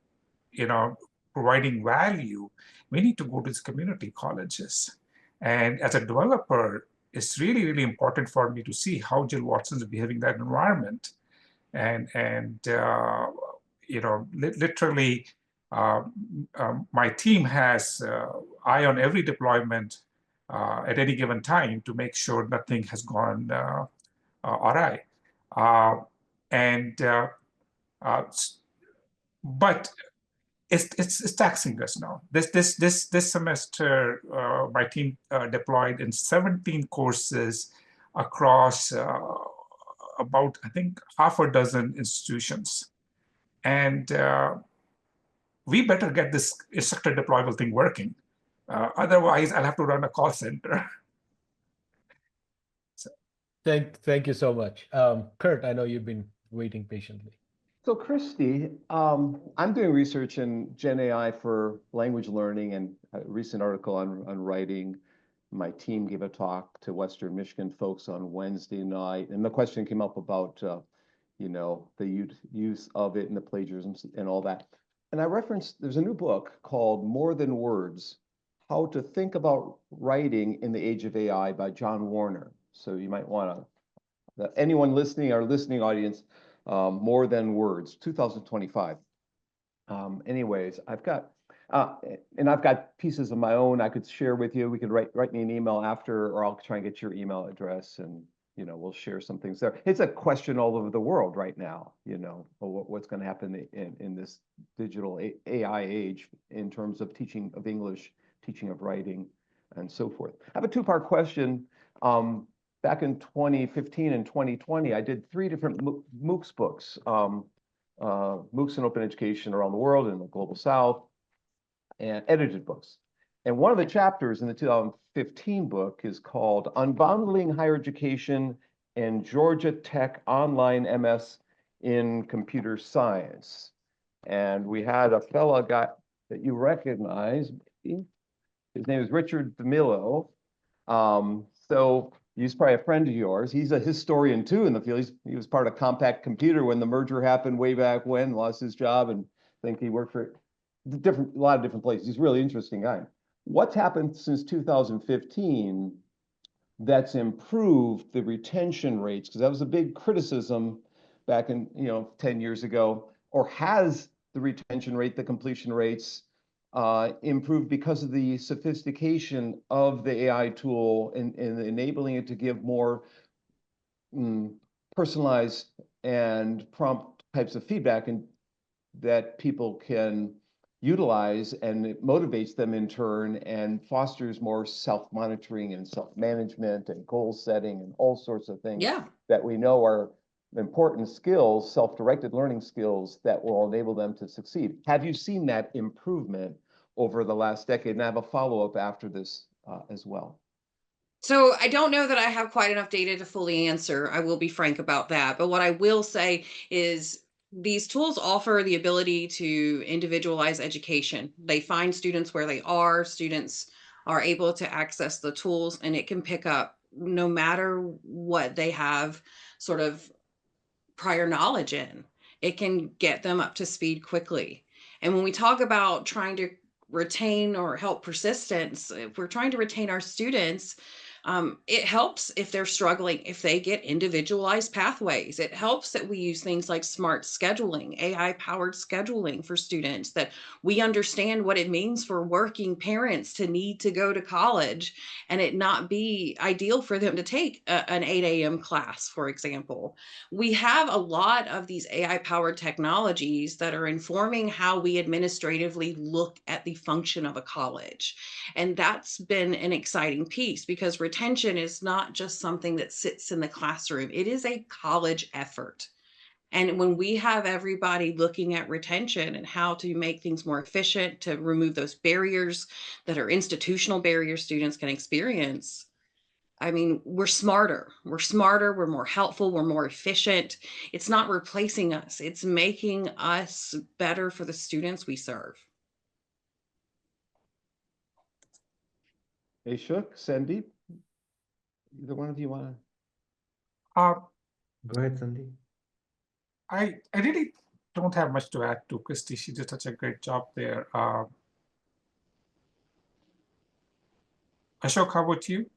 providing value, we need to go to these community colleges. And as a developer, it's really, really important for me to see how Jill Watson is behaving in that environment. And literally, my team has eye on every deployment at any given time to make sure nothing has gone awry. But it's taxing us now. This semester, my team deployed in 17 courses across about, I think, half a dozen institutions. And we better get this instructor deployable thing working. Otherwise, I'll have to run a call center. So. Thank you so much. Kurt, I know you've been waiting patiently. So Kristy, I'm doing research in Gen AI for language learning, and a recent article on writing. My team gave a talk to Western Michigan folks on Wednesday night, and the question came up about, the use of it and the plagiarism and all that. And I referenced, there's a new book called More Than Words, How to Think About Writing in the Age of AI by John Warner. So you might want to, anyone listening, our listening audience, More Than Words, 2025. Anyways, I've got pieces of my own I could share with you. We could write me an email after, or I'll try and get your email address, and we'll share some things there. It's a question all over the world right now, what's going to happen in this digital AI age in terms of teaching of English, teaching of writing, and so forth. I have a two-part question. Back in 2015 and 2020, I did 3 different MOOCs books, MOOCs in open education around the world and the global South, and edited books. And one of the chapters in the 2015 book is called Unbundling Higher Education and Georgia Tech Online MS in Computer Science. And we had a fellow guy that you recognize, maybe. His name is Richard DeMillo. So he's probably a friend of yours. He's a historian too in the field. He was part of Compact Computer when the merger happened way back when, lost his job, and I think he worked for a lot of different places. He's a really interesting guy. What's happened since 2015 that's improved the retention rates? Because that was a big criticism back in 10 years ago. Or has the retention rate, the completion rates improved because of the sophistication of the AI tool and enabling it to give more personalized and prompt types of feedback and that people can utilize, and it motivates them in turn and fosters more self-monitoring and self-management and goal setting and all sorts of things that we know are important skills, self-directed learning skills that will enable them to succeed. Have you seen that improvement, over the last decade, and I have a follow-up after this as well. So I don't know that I have quite enough data to fully answer. I will be frank about that. But what I will say is these tools offer the ability to individualize education. They find students where they are. Students are able to access the tools, and it can pick up no matter what they have sort of prior knowledge in. It can get them up to speed quickly. And when we talk about trying to retain or help persistence, if we're trying to retain our students, it helps if they're struggling, if they get individualized pathways. It helps that we use things like smart scheduling, AI-powered scheduling for students, that we understand what it means for working parents to need to go to college and it not be ideal for them to take an 8 a.m. class, for example. We have a lot of these AI-powered technologies that are informing how we administratively look at the function of a college. And that's been an exciting piece because retention is not just something that sits in the classroom. It is a college effort. And when we have everybody looking at retention and how to make things more efficient, to remove those barriers that are institutional barriers students can experience, I mean, we're smarter, we're more helpful, we're more efficient. It's not replacing us, it's making us better for the students we serve. Ashok, Sandeep, either one of you want to? Go ahead, Sandeep. I really don't have much to add to Kristy. She did such a great job there. Ashok, how about you?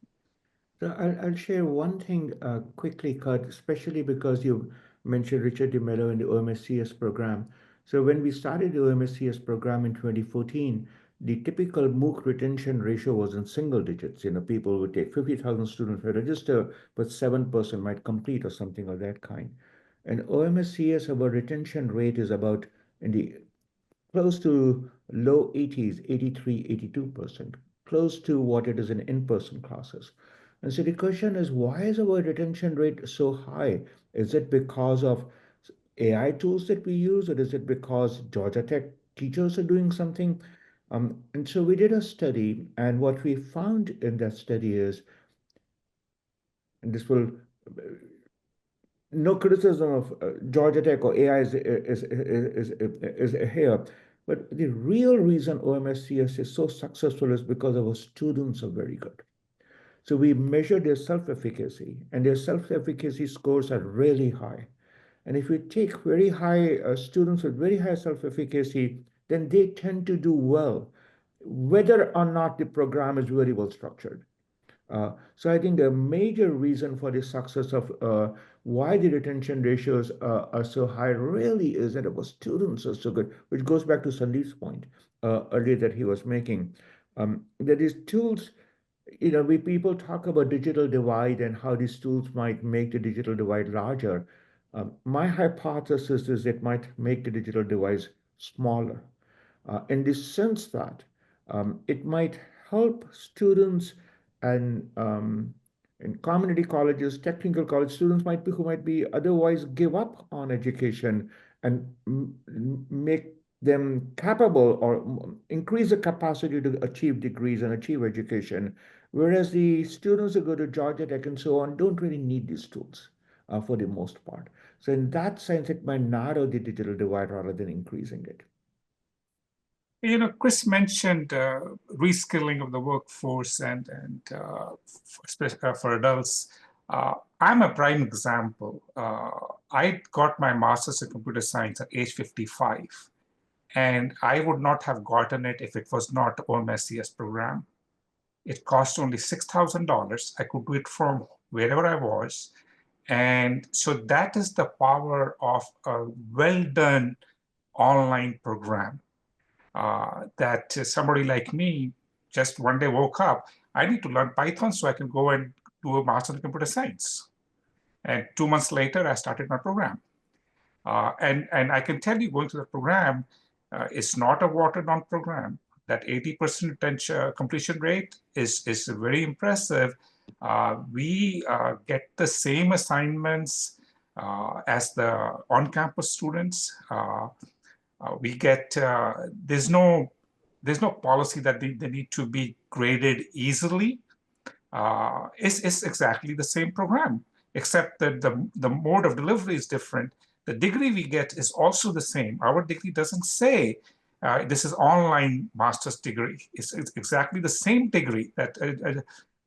So I'll share one thing quickly, Kurt, especially because you mentioned Richard DeMello in the OMSCS program. So when we started the OMSCS program in 2014, the typical MOOC retention ratio was in single digits. People would take 50,000 students per register, but 7% might complete or something of that kind. And OMSCS, our retention rate is about in the close to low 80s, 83, 82%, close to what it is in in-person classes. And so the question is, why is our retention rate so high? Is it because of AI tools that we use, or is it because Georgia Tech teachers are doing something? And so we did a study, and what we found in that study is, and this will no criticism of Georgia Tech or AI is here, but the real reason OMSCS is so successful is because our students are very good. So we measure their self-efficacy, and their self-efficacy scores are really high. And if we take very high students with very high self-efficacy, then they tend to do well, whether or not the program is very well structured. So I think the major reason for the success of why the retention ratios are so high really is that our students are so good, which goes back to Sandeep's point earlier that he was making. That these tools, people talk about digital divide and how these tools might make the digital divide larger. My hypothesis is it might make the digital divide smaller, in the sense that it might help students and in community colleges, technical college students who might be otherwise give up on education and make them capable or increase the capacity to achieve degrees and achieve education, whereas the students who go to Georgia Tech and so on don't really need these tools for the most part. So in that sense, it might narrow the digital divide rather than increasing it. Chris mentioned reskilling of the workforce and for adults. I'm a prime example. I got my master's in computer science at age 55, and I would not have gotten it if it was not OMSCS program. It cost only $6,000. I could do it from wherever I was. And so that is the power of a well-done online program. That somebody like me just one day woke up, I need to learn Python so I can go and do a master in computer science. And 2 months later, I started my program. And I can tell you, going through the program, it's not a watered-down program. That 80% completion rate is very impressive. We get the same assignments as the on-campus students. We get, there's no there's no policy that they need to be graded easily. It's exactly the same program, except that the mode of delivery is different. The degree we get is also the same. Our degree doesn't say this is online master's degree. It's exactly the same degree that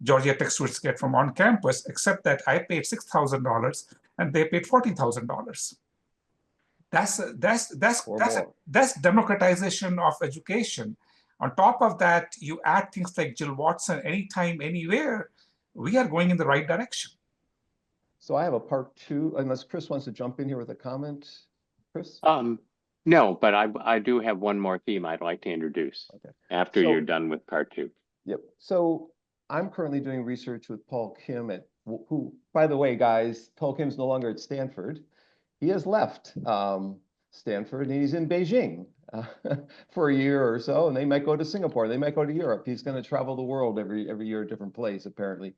Georgia Tech students get from on campus, except that I paid $6,000 and they paid $40,000. That's democratization of education. On top of that, you add things like Jill Watson, anytime, anywhere. We are going in the right direction. So I have a part two, unless Chris wants to jump in here with a comment. Chris? No, but I do have one more theme I'd like to introduce after you're done with part two. Yep. So I'm currently doing research with Paul Kim who, by the way, guys, Paul Kim's no longer at Stanford. He has left Stanford and he's in Beijing for a year or so, and they might go to Singapore, they might go to Europe. He's going to travel the world every year, a different place, apparently.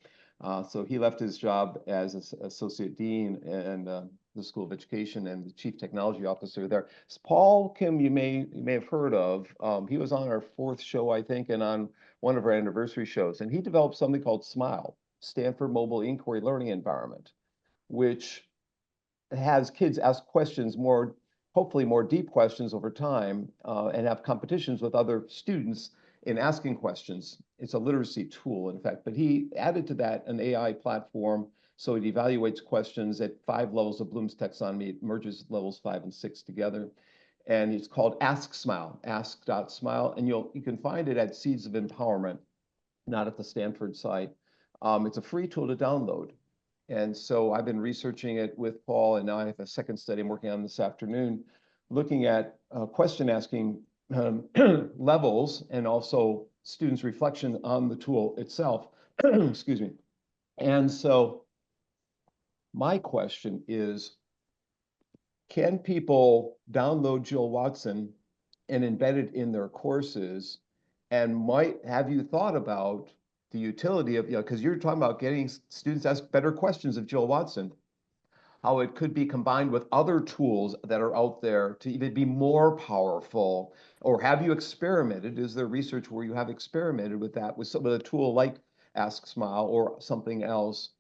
So he left his job as associate dean and the School of Education and the chief technology officer there. Paul Kim, you may have heard of. He was on our 4th show, I think, and on one of our anniversary shows, and he developed something called SMILE, Stanford Mobile Inquiry Learning Environment, which has kids ask questions hopefully more deep questions over time, and have competitions with other students in asking questions. It's a literacy tool, in fact, but he added to that an AI platform. So it evaluates questions at 5 levels of Bloom's taxonomy. It merges levels 5 and 6 together. And it's called Ask Smile, ask.smile. And you can find it at Seeds of Empowerment, not at the Stanford site. It's a free tool to download. And so I've been researching it with Paul, and now I have a second study I'm working on this afternoon, looking at question asking levels and also students' reflection on the tool itself. Excuse me. And so my question is, can people download Jill Watson and embed it in their courses? And have you thought about the utility of, because you're talking about getting students to ask better questions of Jill Watson, how it could be combined with other tools that are out there to even be more powerful? Or have you experimented? Is there research where you have experimented with that, with some of the tool like Ask Smile or something else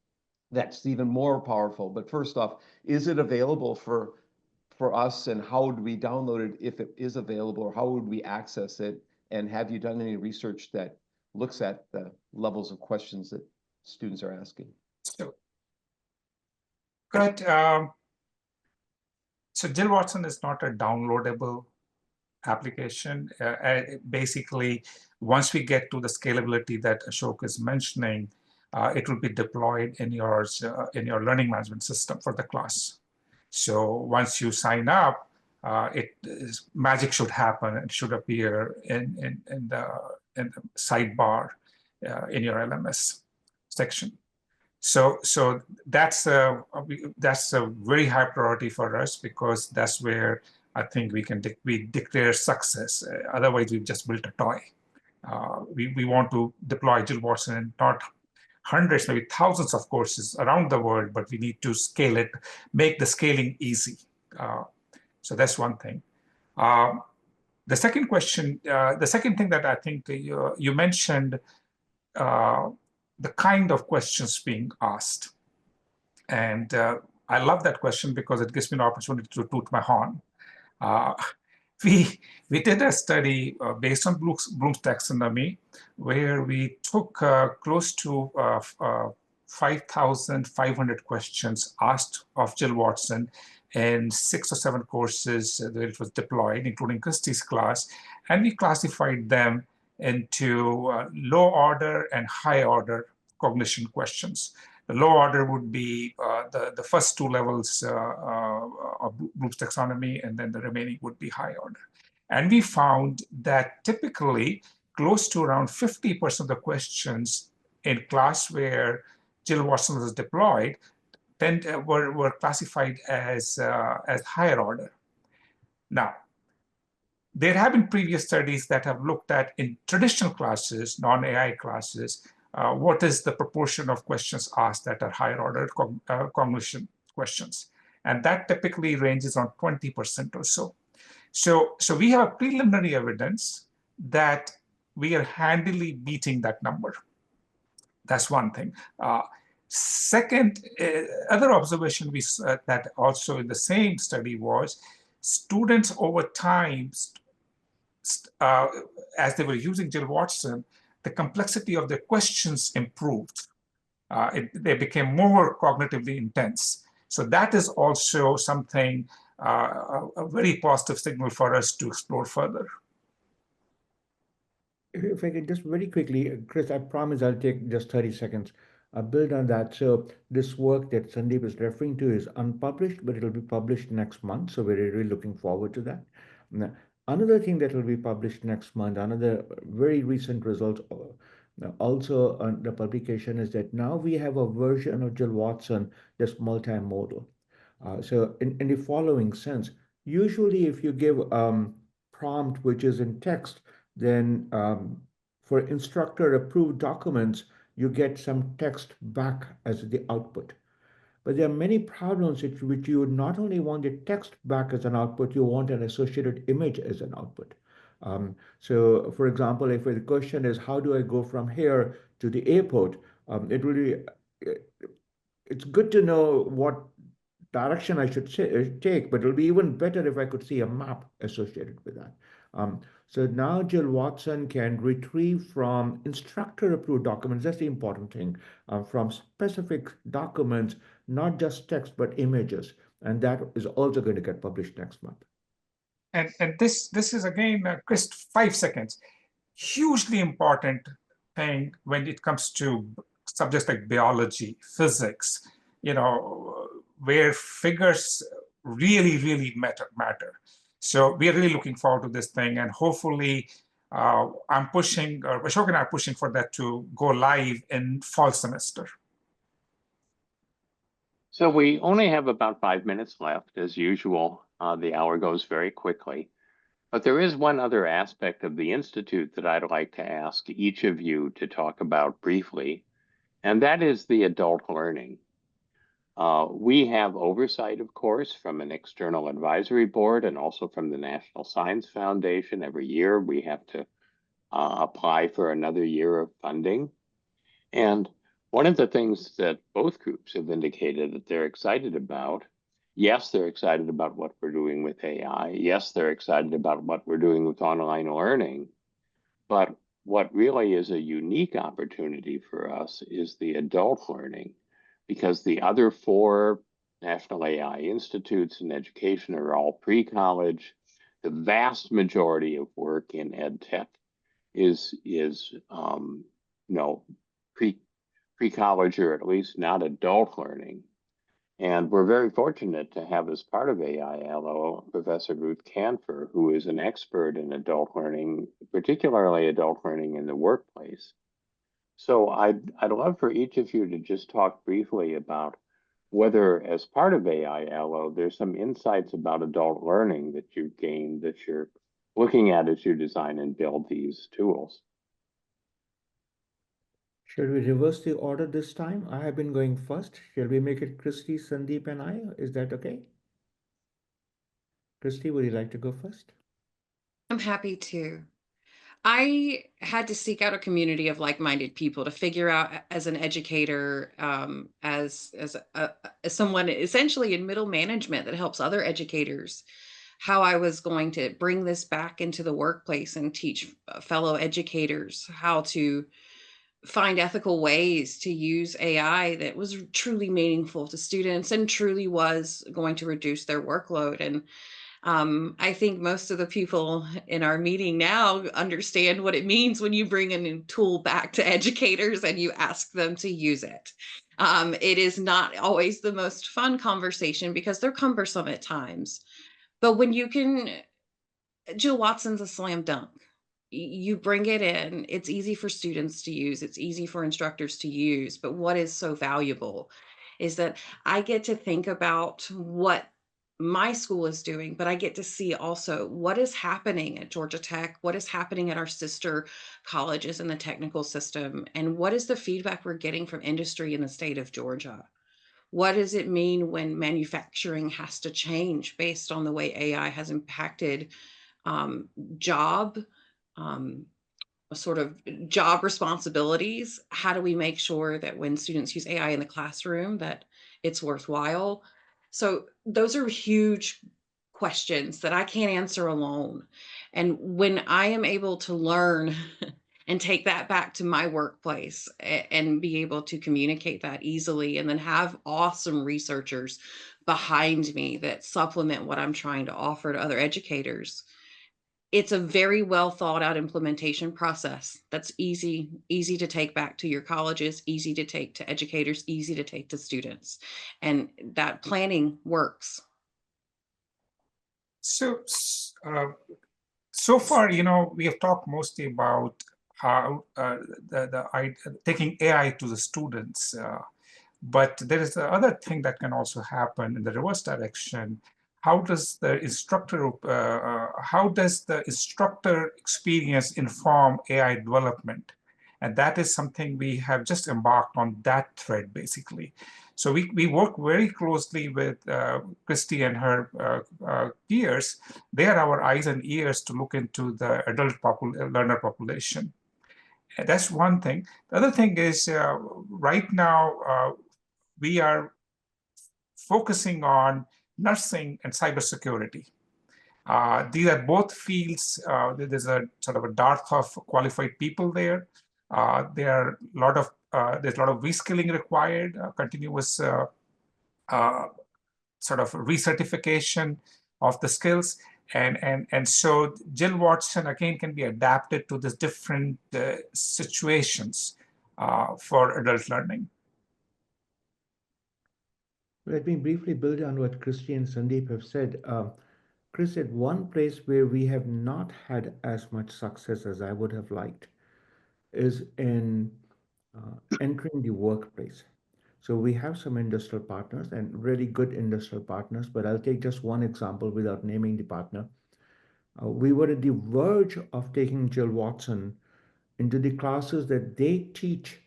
that's even more powerful? But first off, is it available for us, and how would we download it if it is available, or how would we access it? And have you done any research that looks at the levels of questions that students are asking? So, good. So Jill Watson is not a downloadable application. Basically, once we get to the scalability that Ashok is mentioning, it will be deployed in your learning management system for the class. So once you sign up, magic should happen. It should appear in the sidebar in your LMS section. So that's a very high priority for us, because that's where I think we declare success. Otherwise, we've just built a toy. We want to deploy Jill Watson in not hundreds, maybe thousands of courses around the world, but we need to scale it, make the scaling easy. So that's one thing. The second question, the second thing that I think you mentioned, the kind of questions being asked. And I love that question because it gives me an opportunity to toot my horn. We did a study based on Bloom's taxonomy, where we took close to 5,500 questions asked of Jill Watson in 6 or 7 courses where it was deployed, including Kristy's class, and we classified them into low order and high order cognition questions. The low order would be the first 2 levels of Bloom's taxonomy, and then the remaining would be high order. And we found that typically close to around 50% of the questions in class where Jill Watson was deployed then were classified as higher order. Now, there have been previous studies that have looked at, in traditional classes, non-AI classes, what is the proportion of questions asked that are higher order cognition questions. And that typically ranges on 20% or so. So we have preliminary evidence that we are handily beating that number. That's one thing. Second, other observation that also in the same study was students over time, as they were using Jill Watson, the complexity of their questions improved. They became more cognitively intense. So that is also something, a very positive signal for us to explore further. If I could just very quickly, Chris, I promise I'll take just 30 seconds. I'll build on that. So this work that Sandeep is referring to is unpublished, but it'll be published next month. So we're really looking forward to that. Now, another thing that will be published next month, another very recent result also on the publication is that now we have a version of Jill Watson that's multimodal. So in the following sense, usually if you give prompt which is in text, then for instructor approved documents, you get some text back as the output. But there are many problems which you would not only want the text back as an output, you want an associated image as an output. So, for example, if the question is, how do I go from here to the airport? It's good to know what direction I should take, but it'll be even better if I could see a map associated with that. So now Jill Watson can retrieve from instructor-approved documents, that's the important thing, from specific documents, not just text, but images. And that is also going to get published next month. And this is again, Chris, 5 seconds. Hugely important thing when it comes to subjects like biology, physics, where figures really, really matter. So we are really looking forward to this thing, and hopefully I'm pushing, or Ashok and I are pushing for that to go live in fall semester. So we only have about 5 minutes left, as usual. The hour goes very quickly. But there is one other aspect of the Institute that I'd like to ask each of you to talk about briefly, and that is the adult learning. We have oversight, of course, from an external advisory board and also from the National Science Foundation. Every year we have to apply for another year of funding. And one of the things that both groups have indicated that they're excited about, yes, they're excited about what we're doing with AI. Yes, they're excited about what we're doing with online learning. But what really is a unique opportunity for us is the adult learning, because the other 4 national AI institutes in education are all pre-college. The vast majority of work in ed tech is pre-college, or at least not adult learning. And we're very fortunate to have as part of AI-ALOE Professor Ruth Canfer, who is an expert in adult learning, particularly adult learning in the workplace. So I'd love for each of you to just talk briefly about whether, as part of AI-ALOE, there's some insights about adult learning that you've gained that you're looking at as you design and build these tools. Shall we reverse the order this time? I have been going first. Shall we make it Kristy, Sandeep, and I? Is that okay? Kristy, would you like to go first? I'm happy to. I had to seek out a community of like-minded people to figure out, as an educator, as someone essentially in middle management that helps other educators, how I was going to bring this back into the workplace and teach fellow educators how to find ethical ways to use AI that was truly meaningful to students and truly was going to reduce their workload. And I think most of the people in our meeting now understand what it means when you bring a new tool back to educators and you ask them to use it. It is not always the most fun conversation because they're cumbersome at times. But when you can, Jill Watson's a slam dunk. You bring it in, it's easy for students to use, it's easy for instructors to use. But what is so valuable is that I get to think about what my school is doing, but I get to see also what is happening at Georgia Tech, what is happening at our sister colleges in the technical system, and what is the feedback we're getting from industry in the state of Georgia. What does it mean when manufacturing has to change based on the way AI has impacted job sort of job responsibilities. How do we make sure that when students use AI in the classroom that it's worthwhile? So those are huge questions that I can't answer alone. And when I am able to learn and take that back to my workplace and be able to communicate that easily and then have awesome researchers behind me that supplement what I'm trying to offer to other educators, it's a very well thought out implementation process that's easy to take back to your colleges, easy to take to educators, easy to take to students, and that planning works. So, so far, we have talked mostly about how taking AI to the students, but there is the other thing that can also happen in the reverse direction. How does the instructor experience inform AI development? And that is something we have just embarked on, that thread, basically. So we work very closely with Kristy and her peers. They are our eyes and ears to look into the adult learner population. And that's one thing. The other thing is right now we are focusing on nursing and cybersecurity. These are both fields. There's a sort of a dearth of qualified people there. There are there's a lot of reskilling required, continuous sort of recertification of the skills. And so Jill Watson, again, can be adapted to these different situations for adult learning. Let me briefly build on what Kristy and Sandeep have said. Chris said one place where we have not had as much success as I would have liked is in entering the workplace. So we have some industrial partners and really good industrial partners, but I'll take just one example without naming the partner. We were at the verge of taking Jill Watson into the classes that they teach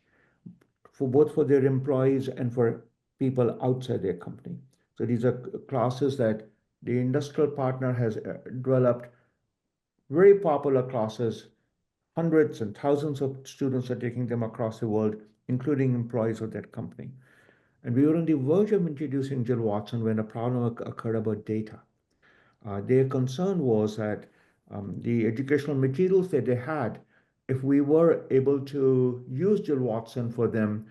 for both for their employees and for people outside their company. So these are classes that the industrial partner has developed, very popular classes. Hundreds and thousands of students are taking them across the world, including employees of that company. And we were on the verge of introducing Jill Watson when a problem occurred about data. Their concern was that the educational materials that they had, if we were able to use Jill Watson for them,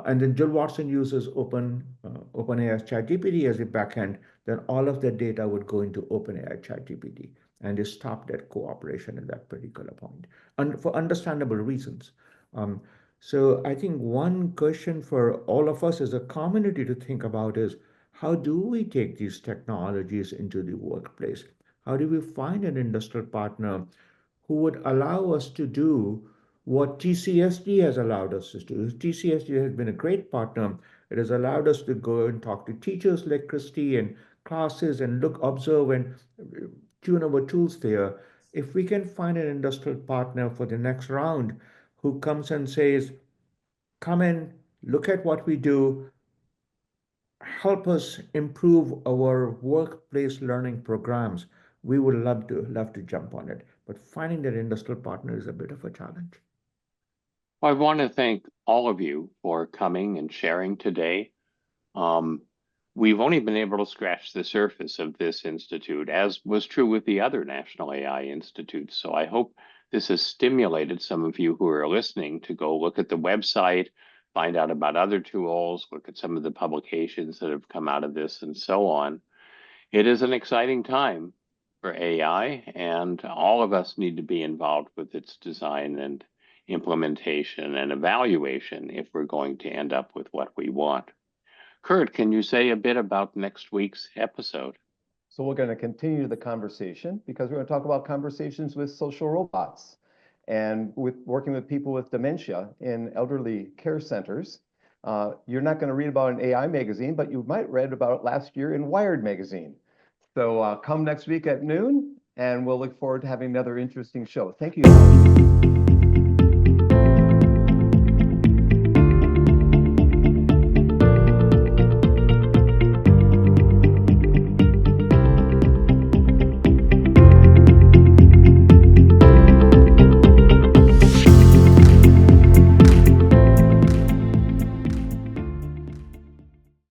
and then Jill Watson uses OpenAI's ChatGPT as a backend, then all of that data would go into OpenAI ChatGPT, and they stopped that cooperation at that particular point, and for understandable reasons. So I think one question for all of us as a community to think about is, how do we take these technologies into the workplace? How do we find an industrial partner who would allow us to do what TCSD has allowed us to do? TCSD has been a great partner. It has allowed us to go and talk to teachers like Kristy and classes and look, observe, and tune our tools there. If we can find an industrial partner for the next round who comes and says, come in, look at what we do, help us improve our workplace learning programs, we would love to jump on it. But finding that industrial partner is a bit of a challenge. Well, I want to thank all of you for coming and sharing today. We've only been able to scratch the surface of this institute, as was true with the other National AI Institutes. So I hope this has stimulated some of you who are listening to go look at the website, find out about other tools, look at some of the publications that have come out of this, and so on. It is an exciting time for AI, and all of us need to be involved with its design and implementation and evaluation if we're going to end up with what we want. Kurt, can you say a bit about next week's episode? So we're going to continue the conversation because we're going to talk about conversations with social robots and with working with people with dementia in elderly care centers. You're not going to read about an AI magazine, but you might read about it last year in Wired magazine. So come next week at noon, and we'll look forward to having another interesting show. Thank you.